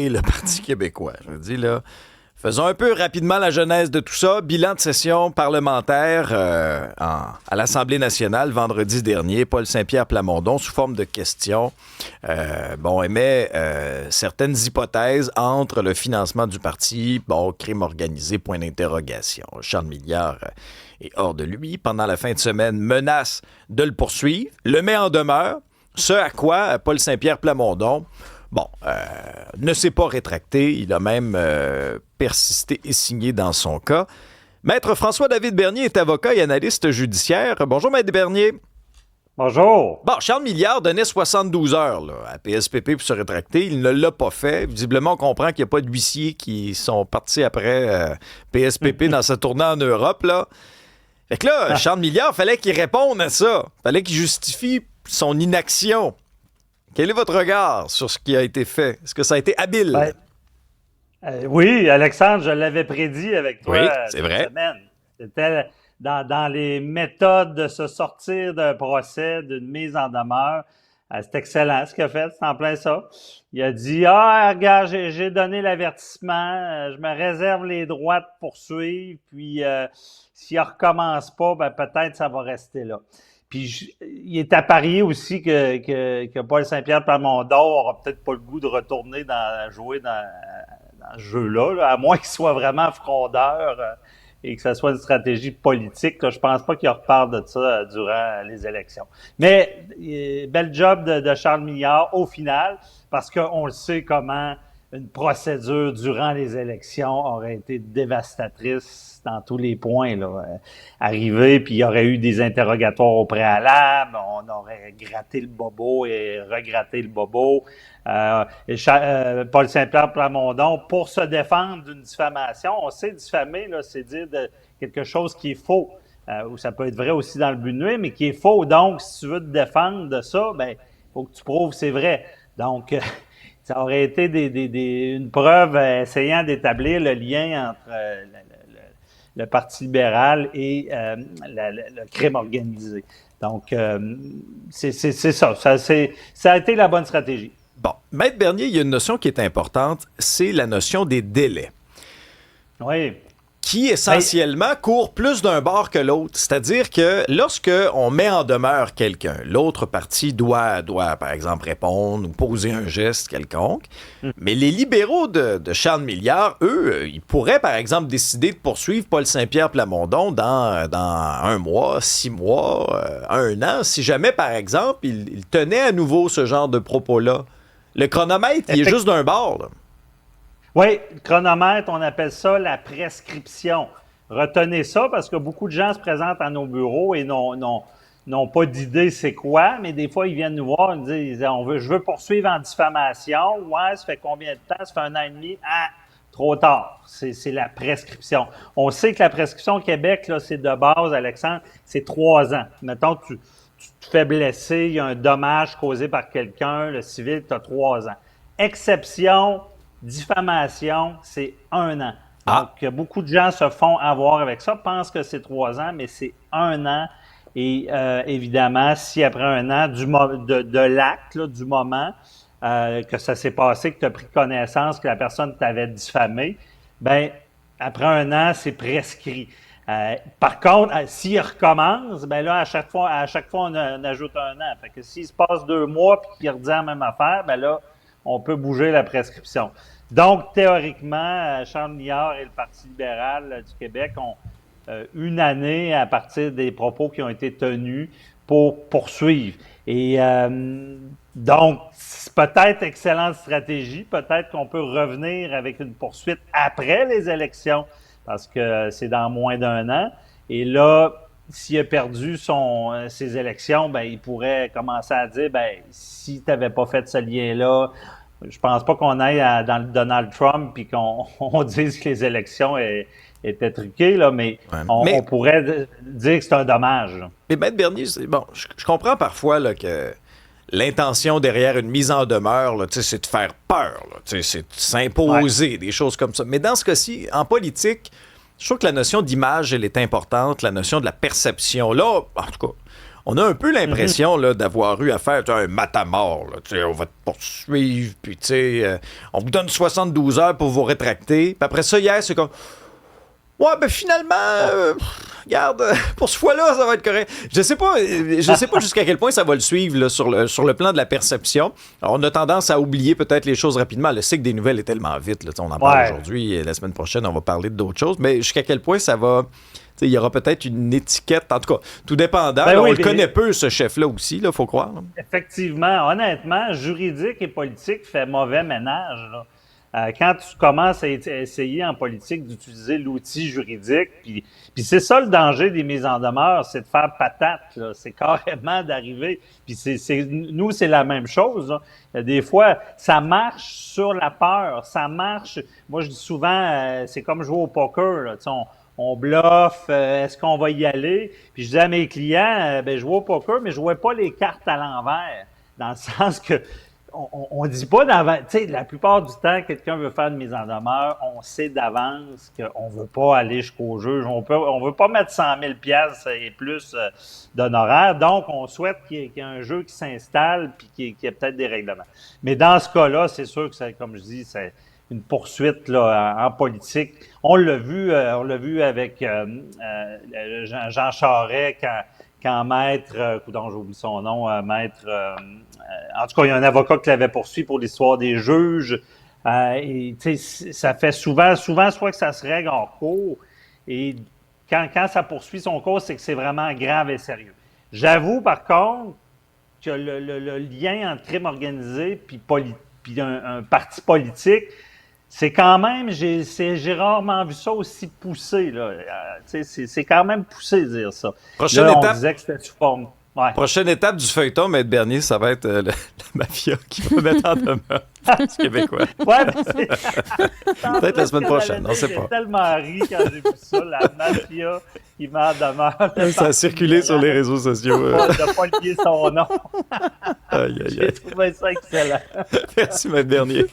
et le Parti québécois. Je dis là, faisons un peu rapidement la genèse de tout ça. Bilan de session parlementaire à l'Assemblée nationale vendredi dernier. Paul Saint-Pierre Plamondon, sous forme de questions, émet certaines hypothèses entre le financement du parti, crime organisé, point d'interrogation. Charles Milliard est hors de lui. Pendant la fin de semaine, menace de le poursuivre, le met en demeure, ce à quoi Paul Saint-Pierre Plamondon ne s'est pas rétracté. Il a même persisté et signé dans son cas. Maître François-David Bernier est avocat et analyste judiciaire. Bonjour, Maître Bernier. Bonjour. Charles Milliard donnait 72 heures à PSPP pour se rétracter. Il ne l'a pas fait. Visiblement, on comprend qu'il n'y a pas d'huissiers qui sont partis après PSPP dans sa tournée en Europe. Là. Fait que là, Charles Milliard, fallait qu'il réponde à ça. Fallait qu'il justifie son inaction. Quel est votre regard sur ce qui a été fait? Est-ce que ça a été habile? Oui, Alexandre, je l'avais prédit avec toi c'est vrai. cette semaine. C'était dans les méthodes de se sortir d'un procès, d'une mise en demeure. C'est excellent ce qu'il a fait, c'est en plein ça. Il a dit, regarde, j'ai donné l'avertissement, je me réserve les droits de poursuivre, puis s'il ne recommence pas, peut-être ça va rester là. Puis il est à parier aussi que Paul Saint-Pierre Plamondon aura peut-être pas le goût de retourner jouer dans ce jeu-là, à moins qu'il soit vraiment frondeur et que ce soit une stratégie politique. Là, je pense pas qu'il reparle de ça durant les élections. Mais bel job de Charles Milliard au final, parce qu'on le sait comment une procédure durant les élections aurait été dévastatrice dans tous les points. Arrivé, puis il y aurait eu des interrogatoires au préalable, on aurait gratté le bobo et regratté le bobo. Paul Saint-Pierre Plamondon, pour se défendre d'une diffamation, on sait diffamer, là, c'est dire quelque chose qui est faux. Ou ça peut être vrai aussi dans le but de nuire, mais qui est faux. Donc, si tu veux te défendre de ça, il faut que tu prouves que c'est vrai. Donc, ça aurait été une preuve essayant d'établir le lien entre le Parti libéral et le crime organisé. Donc, c'est ça. Ça a été la bonne stratégie. Maître Bernier, il y a une notion qui est importante, c'est la notion des délais. Oui. Qui essentiellement court plus d'un bord que l'autre. C'est-à-dire que lorsque on met en demeure quelqu'un, l'autre partie doit par exemple répondre ou poser un geste quelconque. Mais les libéraux de Charles Milliard, eux, ils pourraient par exemple décider de poursuivre Paul Saint-Pierre Plamondon dans 1 mois, 6 mois, 1 an, si jamais par exemple il tenait à nouveau ce genre de propos-là. Le chronomètre, il est juste d'un bord, là. Oui, le chronomètre, on appelle ça la prescription. Retenez ça parce que beaucoup de gens se présentent à nos bureaux et n'ont pas d'idée c'est quoi, mais des fois, ils viennent nous voir et nous disent je veux poursuivre en diffamation. Ouais, ça fait combien de temps? Ça fait 1 an et demi. Trop tard. C'est la prescription. On sait que la prescription au Québec, là, c'est de base, Alexandre, c'est 3 ans. Mettons que tu te fais blesser, il y a un dommage causé par quelqu'un, le civil, tu as 3 ans. Exception, diffamation, c'est 1 an. Donc, beaucoup de gens se font avoir avec ça, pensent que c'est 3 ans, mais c'est 1 an. Et évidemment, si après 1 an de l'acte, là, du moment que ça s'est passé, que tu as pris connaissance que la personne t'avait diffamé, après 1 an, c'est prescrit. Par contre, s'il recommence, là, à chaque fois, on ajoute 1 an. Fait que s'il se passe 2 mois et qu'il redit la même affaire, là, on peut bouger la prescription. Donc, théoriquement, Charles Milliard et le Parti libéral du Québec ont 1 année à partir des propos qui ont été tenus pour poursuivre. Et donc, c'est peut-être excellente stratégie. Peut-être qu'on peut revenir avec une poursuite après les élections parce que c'est dans moins d'1 an. Et là, s'il a perdu ses élections, il pourrait commencer à dire, si tu n'avais pas fait ce lien-là, je pense pas qu'on aille dans le Donald Trump puis qu'on dise que les élections étaient truquées, là, mais on pourrait dire que c'est un dommage. Mais Maître Bernier, je comprends parfois là, que l'intention derrière une mise en demeure, là, c'est de faire peur, là, c'est de s'imposer, des choses comme ça. Mais dans ce cas-ci, en politique, je trouve que la notion d'image, elle est importante, la notion de la perception. Là, en tout cas, On a un peu l'impression là, d'avoir eu affaire à un matamor. Là, on va te poursuivre, puis on vous donne 72 heures pour vous rétracter. Puis après ça, hier, c'est comme... Ouais, ben finalement, regarde, pour ce fois-là, ça va être correct. Je sais pas jusqu'à quel point ça va le suivre là, sur le plan de la perception. Alors, on a tendance à oublier peut-être les choses rapidement. Le cycle des nouvelles est tellement vite. Là, on en parle aujourd'hui et la semaine prochaine, on va parler d'autres choses. Mais jusqu'à quel point ça va... Il y aura peut-être une étiquette, en tout cas, tout dépendant. Ben on le connaît peu, ce chef-là aussi, il faut croire. Là. Effectivement, honnêtement, juridique et politique fait mauvais ménage. Là. Quand tu commences à essayer en politique d'utiliser l'outil juridique, puis c'est ça le danger des mises en demeure, c'est de faire patate. Là. C'est carrément d'arriver. Puis nous, c'est la même chose. Là. Des fois, ça marche sur la peur. Ça marche. Moi, je dis souvent, c'est comme jouer au poker. Là. On bluffe, est-ce qu'on va y aller? Puis je dis à mes clients, je joue au poker, mais je jouais pas les cartes à l'envers. Dans le sens que on dit pas d'avance. Tu sais, la plupart du temps, quelqu'un veut faire une mise en demeure, on sait d'avance qu'on veut pas aller jusqu'au juge. On veut pas mettre 100 000 $ et plus d'honoraires. Donc, on souhaite qu'il y ait un jeu qui s'installe puis qu'il y ait peut-être des règlements. Mais dans ce cas-là, c'est sûr que c'est, comme je dis, c'est une poursuite là, en politique. On l'a vu avec Jean Charest quand maître, j'oublie son nom, maître, en tout cas, il y a un avocat qui l'avait poursuivi pour l'histoire des juges. Et ça fait souvent, soit que ça se règle en cours, et quand ça poursuit son cours, c'est que c'est vraiment grave et sérieux. J'avoue, par contre, que le lien entre crime organisé puis un parti politique, c'est quand même, j'ai rarement vu ça aussi poussé. Là. C'est quand même poussé de dire ça. Prochaine là, étape. On disait que c'était sous forme. Ouais. Prochaine étape du feuilleton, Maître Bernier, ça va être la mafia qui va mettre en demeure les Québécois. Ouais, peut-être la semaine prochaine, on ne sait pas. J'ai tellement ri quand j'ai vu ça, la mafia qui met en demeure. Ça a circulé sur les réseaux sociaux. De ne pas lier son nom. Aïe. J'ai trouvé ça excellent. Merci, Maître Bernier.